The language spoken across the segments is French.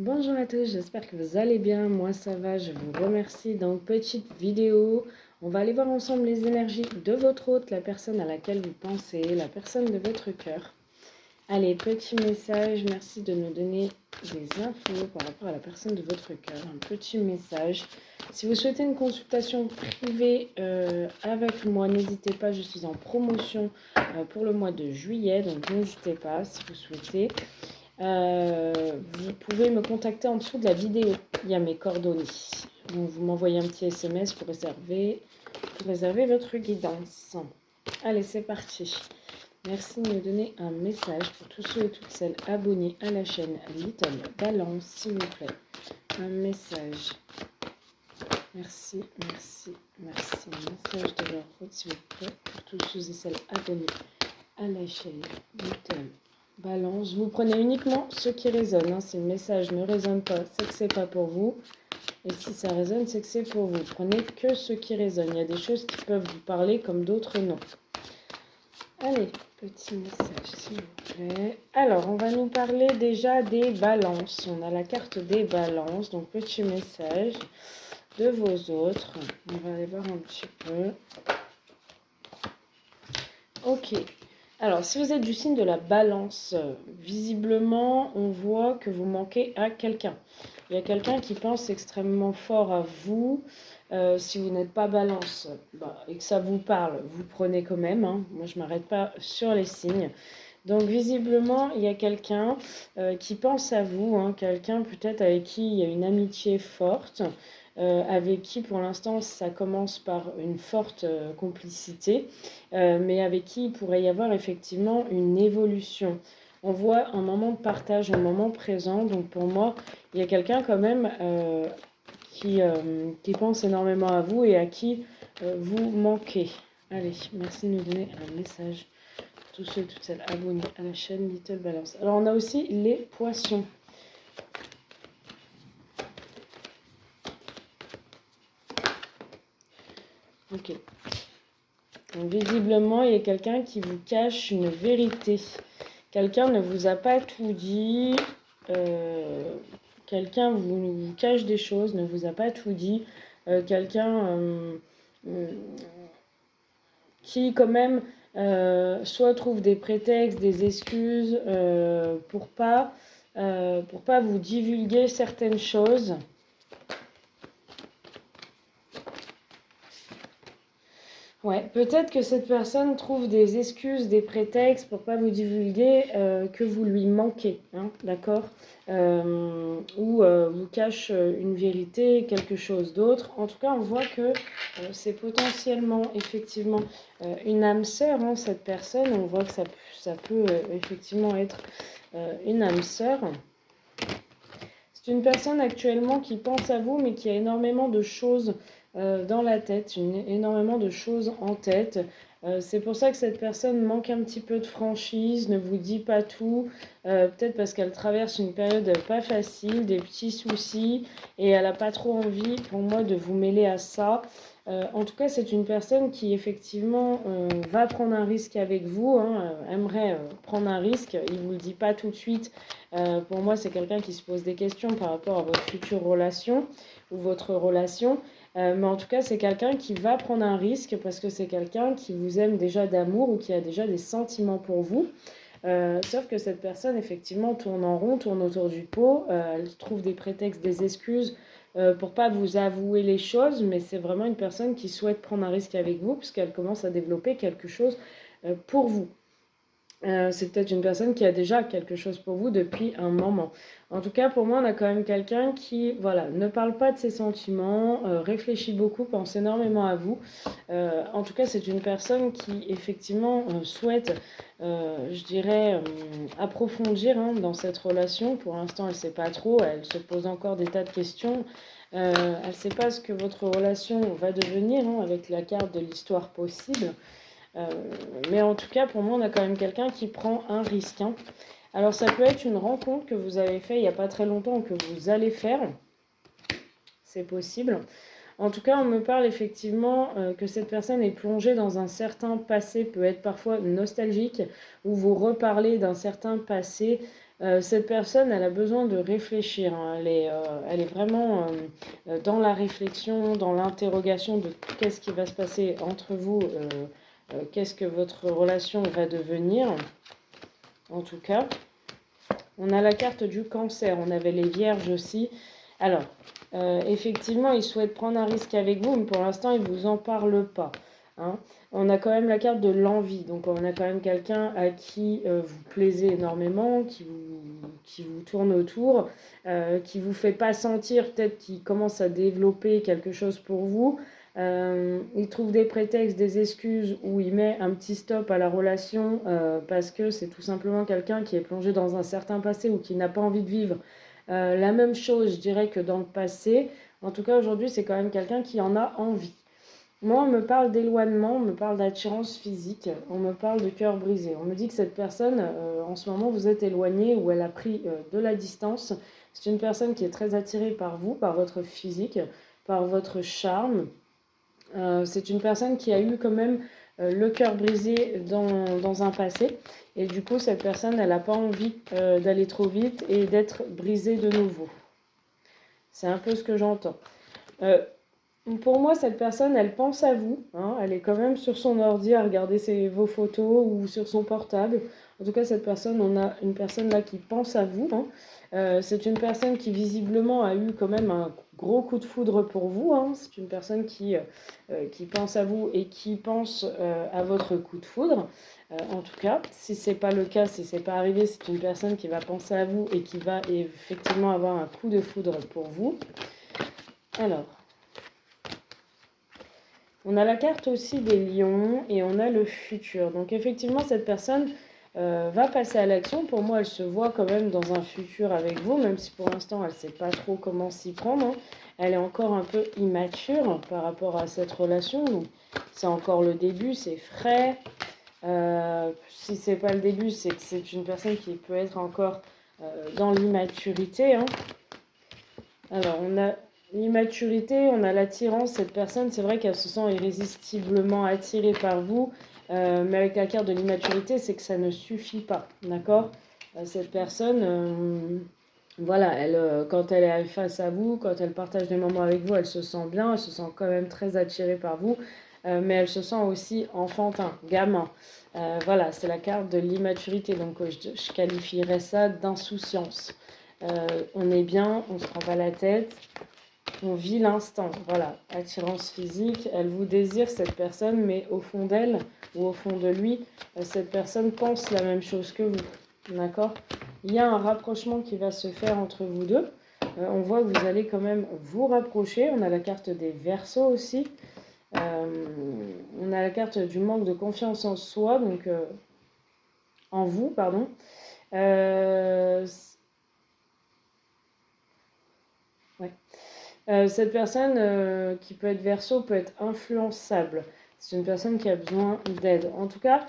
Bonjour à tous, j'espère que vous allez bien. Moi ça va, je vous remercie. Donc petite vidéo, on va aller voir ensemble les énergies de votre hôte, la personne à laquelle vous pensez, la personne de votre cœur. Allez, petit message, merci de nous donner des infos par rapport à la personne de votre cœur. Un petit message. Si vous souhaitez une consultation privée avec moi, n'hésitez pas, je suis en promotion pour le mois de juillet, donc n'hésitez pas si vous souhaitez. Vous pouvez me contacter en dessous de la vidéo, il y a mes coordonnées. Donc vous m'envoyez un petit SMS pour réserver votre guidance. Allez, c'est parti. Merci de me donner un message pour tous ceux et toutes celles abonnés à la chaîne Little Balance, s'il vous plaît. Un message. Merci, merci, merci. Un message de leur faute, s'il vous plaît, pour tous ceux et celles abonnés à la chaîne Little Balance. Vous prenez uniquement ce qui résonne. Hein. Si le message ne résonne pas, c'est que c'est pas pour vous. Et si ça résonne, c'est que c'est pour vous. Prenez que ce qui résonne. Il y a des choses qui peuvent vous parler comme d'autres non. Allez, petit message s'il vous plaît. Alors, on va nous parler déjà des balances. On a la carte des balances. Donc, petit message de vos autres. On va aller voir un petit peu. Ok. Alors, si vous êtes du signe de la balance, visiblement, on voit que vous manquez à quelqu'un. Il y a quelqu'un qui pense extrêmement fort à vous. Si vous n'êtes pas balance et que ça vous parle, vous prenez quand même. Hein. Moi, je ne m'arrête pas sur les signes. Donc, visiblement, il y a quelqu'un qui pense à vous. Hein. Quelqu'un peut-être avec qui il y a une amitié forte. Avec qui pour l'instant ça commence par une forte complicité, mais avec qui il pourrait y avoir effectivement une évolution. On voit un moment de partage, un moment présent, donc pour moi, il y a quelqu'un quand même qui pense énormément à vous et à qui vous manquez. Allez, merci de nous donner un message. Tous ceux et toutes celles abonnés à la chaîne Little Balance. Alors on a aussi les poissons. Ok. Donc, visiblement, il y a quelqu'un qui vous cache une vérité. Quelqu'un ne vous a pas tout dit. Quelqu'un vous cache des choses, ne vous a pas tout dit. Quelqu'un qui, quand même, soit trouve des prétextes, des excuses pour pas vous divulguer certaines choses. Ouais, peut-être que cette personne trouve des excuses, des prétextes pour pas vous divulguer que vous lui manquez, hein, d'accord, ou vous cache une vérité, quelque chose d'autre. En tout cas, on voit que c'est potentiellement, effectivement, une âme sœur, hein, cette personne. On voit que ça peut effectivement être une âme sœur. C'est une personne actuellement qui pense à vous, mais qui a énormément de choses dans la tête, énormément de choses en tête. C'est pour ça que cette personne manque un petit peu de franchise, ne vous dit pas tout, peut-être parce qu'elle traverse une période pas facile, des petits soucis, et elle n'a pas trop envie, pour moi, de vous mêler à ça. En tout cas, c'est une personne qui, effectivement, va prendre un risque avec vous, hein, aimerait prendre un risque. Il ne vous le dit pas tout de suite. Pour moi, c'est quelqu'un qui se pose des questions par rapport à votre future relation ou votre relation. Mais en tout cas, c'est quelqu'un qui va prendre un risque parce que c'est quelqu'un qui vous aime déjà d'amour ou qui a déjà des sentiments pour vous. Sauf que cette personne, effectivement, tourne en rond, tourne autour du pot. Elle trouve des prétextes, des excuses pour pas vous avouer les choses, mais c'est vraiment une personne qui souhaite prendre un risque avec vous puisqu'elle commence à développer quelque chose pour vous. C'est peut-être une personne qui a déjà quelque chose pour vous depuis un moment. En tout cas, pour moi, on a quand même quelqu'un qui, voilà, ne parle pas de ses sentiments, réfléchit beaucoup, pense énormément à vous. En tout cas, c'est une personne qui, effectivement, souhaite, je dirais, approfondir hein, dans cette relation. Pour l'instant, elle ne sait pas trop, elle se pose encore des tas de questions. Elle ne sait pas ce que votre relation va devenir hein, avec la carte de l'histoire possible. Mais en tout cas, pour moi, on a quand même quelqu'un qui prend un risque. Hein. Alors, ça peut être une rencontre que vous avez faite il n'y a pas très longtemps ou que vous allez faire. C'est possible. En tout cas, on me parle effectivement que cette personne est plongée dans un certain passé, peut être parfois nostalgique, ou vous reparlez d'un certain passé Cette personne, elle a besoin de réfléchir, hein. Elle est vraiment dans la réflexion, dans l'interrogation de qu'est-ce qui va se passer entre vous, qu'est-ce que votre relation va devenir, en tout cas. On a la carte du cancer, on avait les vierges aussi. Alors, effectivement, il souhaite prendre un risque avec vous, mais pour l'instant, il ne vous en parle pas, hein. On a quand même la carte de l'envie, donc on a quand même quelqu'un à qui vous plaisez énormément, qui vous tourne autour, qui ne vous fait pas sentir peut-être qu'il commence à développer quelque chose pour vous. Il trouve des prétextes, des excuses où il met un petit stop à la relation parce que c'est tout simplement quelqu'un qui est plongé dans un certain passé ou qui n'a pas envie de vivre la même chose, je dirais, que dans le passé. En tout cas, aujourd'hui, c'est quand même quelqu'un qui en a envie. Moi, on me parle d'éloignement, on me parle d'attirance physique, on me parle de cœur brisé. On me dit que cette personne, en ce moment, vous êtes éloigné ou elle a pris de la distance. C'est une personne qui est très attirée par vous, par votre physique, par votre charme. C'est une personne qui a eu quand même le cœur brisé dans un passé. Et du coup, cette personne, elle n'a pas envie d'aller trop vite et d'être brisée de nouveau. C'est un peu ce que j'entends. Pour moi, cette personne, elle pense à vous, hein. Elle est quand même sur son ordi à regarder vos photos ou sur son portable. En tout cas, cette personne, on a une personne là qui pense à vous, hein. C'est une personne qui visiblement a eu quand même un gros coup de foudre pour vous, hein. C'est une personne qui pense à vous et qui pense à votre coup de foudre. En tout cas, si ce n'est pas le cas, si ce n'est pas arrivé, c'est une personne qui va penser à vous et qui va effectivement avoir un coup de foudre pour vous. Alors, on a la carte aussi des lions et on a le futur. Donc effectivement, cette personne va passer à l'action. Pour moi, elle se voit quand même dans un futur avec vous, même si pour l'instant, elle ne sait pas trop comment s'y prendre, hein. Elle est encore un peu immature par rapport à cette relation. Donc, c'est encore le début, c'est frais. Si c'est pas le début, c'est que c'est une personne qui peut être encore dans l'immaturité, hein. Alors, on a l'immaturité, on a l'attirance. Cette personne, c'est vrai qu'elle se sent irrésistiblement attirée par vous, mais avec la carte de l'immaturité, c'est que ça ne suffit pas, d'accord? Cette personne, voilà, quand elle est face à vous, quand elle partage des moments avec vous, elle se sent bien, elle se sent quand même très attirée par vous, mais elle se sent aussi enfantin, gamin. Voilà, c'est la carte de l'immaturité, donc je qualifierais ça d'insouciance. On est bien, on ne se prend pas la tête, on vit l'instant. Voilà, attirance physique, elle vous désire cette personne, mais au fond d'elle ou au fond de lui, cette personne pense la même chose que vous. D'accord? Il y a un rapprochement qui va se faire entre vous deux. On voit que vous allez quand même vous rapprocher. On a la carte des Verseaux aussi. On a la carte du manque de confiance en soi, donc en vous, pardon. Ouais. Cette personne qui peut être Verseau peut être influençable. C'est une personne qui a besoin d'aide. En tout cas,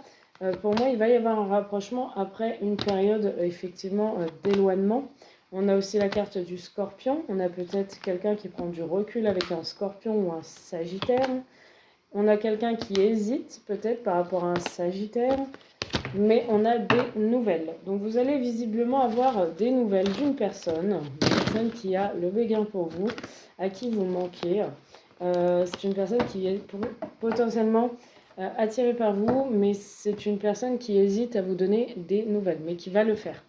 pour moi, il va y avoir un rapprochement après une période effectivement d'éloignement. On a aussi la carte du Scorpion. On a peut-être quelqu'un qui prend du recul avec un Scorpion ou un Sagittaire. On a quelqu'un qui hésite peut-être par rapport à un Sagittaire. Mais on a des nouvelles. Donc vous allez visiblement avoir des nouvelles d'une personne qui a le béguin pour vous, à qui vous manquez. C'est une personne qui est potentiellement attirée par vous, mais c'est une personne qui hésite à vous donner des nouvelles, mais qui va le faire.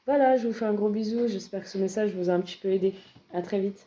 Voilà, je vous fais un gros bisou. J'espère que ce message vous a un petit peu aidé. À très vite.